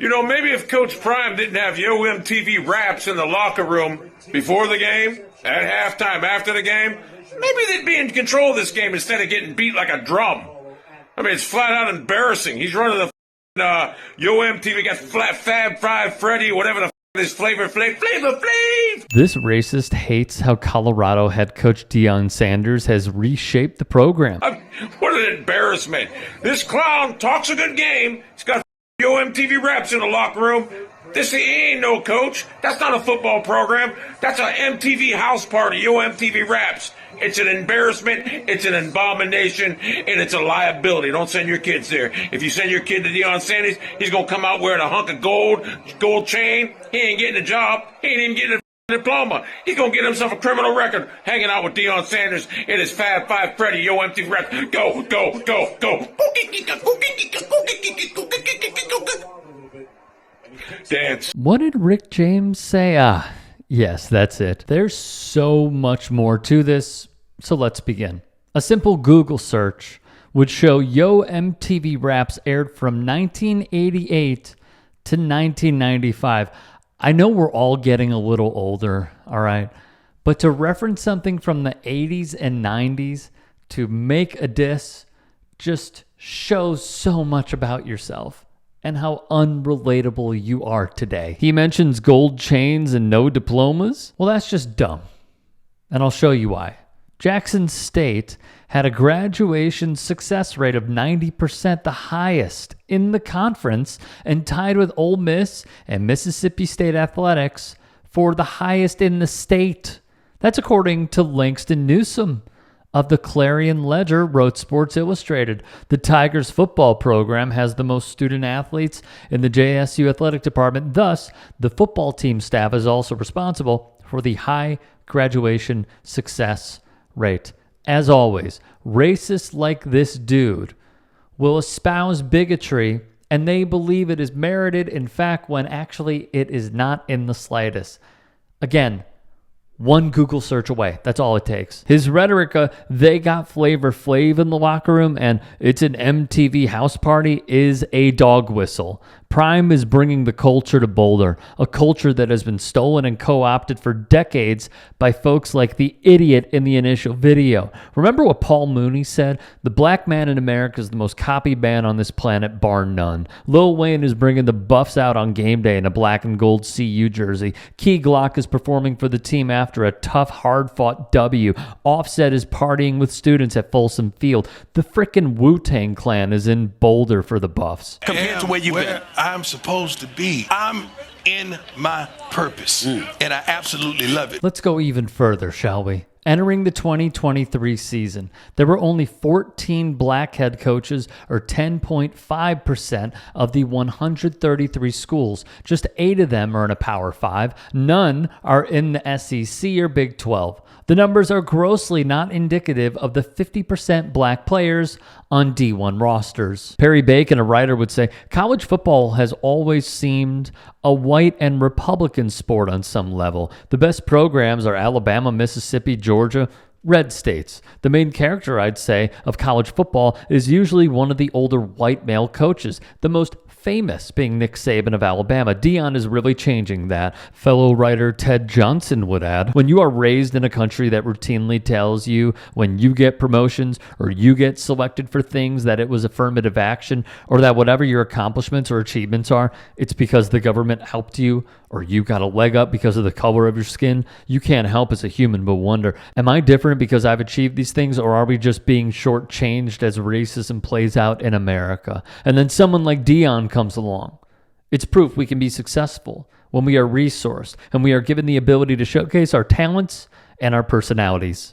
You know, maybe if Coach Prime didn't have MTV raps in the locker room before the game, at halftime, after the game, maybe they'd be in control of this game instead of getting beat like a drum. I mean, it's flat out embarrassing. He's running the MTV, got Fab Five Freddy, whatever the is Flavor Flav. This racist hates how Colorado head coach Deion Sanders has reshaped the program. What an embarrassment. This clown talks a good game. He's got MTV raps in the locker room. He ain't no coach. That's not a football program. That's an MTV house party, MTV raps. It's an embarrassment, it's an abomination, and it's a liability. Don't send your kids there. If you send your kid to Deion Sanders, he's going to come out wearing a hunk of gold chain. He ain't getting a job. He ain't even getting a diploma. He's going to get himself a criminal record hanging out with Deion Sanders and his Fab Five Freddy, MTV rap. Go. Dance. What did Rick James say? Yes, that's it. There's so much more to this, so let's begin. A simple Google search would show MTV Raps aired from 1988 to 1995. I know we're all getting a little older, all right? But to reference something from the 80s and 90s to make a diss just shows so much about yourself and how unrelatable you are today. He mentions gold chains and no diplomas. Well, that's just dumb. And I'll show you why. Jackson State had a graduation success rate of 90%, the highest in the conference, and tied with Ole Miss and Mississippi State Athletics for the highest in the state. That's according to Langston Newsome of the Clarion Ledger, wrote Sports Illustrated. The Tigers football program has the most student athletes in the JSU athletic department. Thus, the football team staff is also responsible for the high graduation success rate. As always, racists like this dude will espouse bigotry, and they believe it is merited, in fact, when actually it is not in the slightest. Again, one Google search away. That's all it takes. His rhetoric, they got Flavor Flav in the locker room and it's an MTV house party, is a dog whistle. Prime is bringing the culture to Boulder, a culture that has been stolen and co-opted for decades by folks like the idiot in the initial video. Remember what Paul Mooney said? The black man in America is the most copied man on this planet, bar none. Lil Wayne is bringing the Buffs out on game day in a black and gold CU jersey. Key Glock is performing for the team after a tough, hard-fought W. Offset is partying with students at Folsom Field. The frickin' Wu-Tang Clan is in Boulder for the Buffs. Compared to where you've been. I'm supposed to be. I'm in my purpose, and I absolutely love it. Let's go even further, shall we? Entering the 2023 season, there were only 14 black head coaches, or 10.5% of the 133 schools. Just 8 of them are in a Power 5. None are in the SEC or Big 12. The numbers are grossly not indicative of the 50% black players on D1 rosters. Perry Bacon, a writer, would say, college football has always seemed a white and Republican sport on some level. The best programs are Alabama, Mississippi, Georgia, red states. The main character, I'd say, of college football is usually one of the older white male coaches, the most famous being Nick Saban of Alabama. Deion is really changing that. Fellow writer Ted Johnson would add, when you are raised in a country that routinely tells you when you get promotions or you get selected for things that it was affirmative action, or that whatever your accomplishments or achievements are, it's because the government helped you or you got a leg up because of the color of your skin, you can't help as a human but wonder, am I different because I've achieved these things, or are we just being shortchanged as racism plays out in America? And then someone like Deion comes along. It's proof we can be successful when we are resourced and we are given the ability to showcase our talents and our personalities.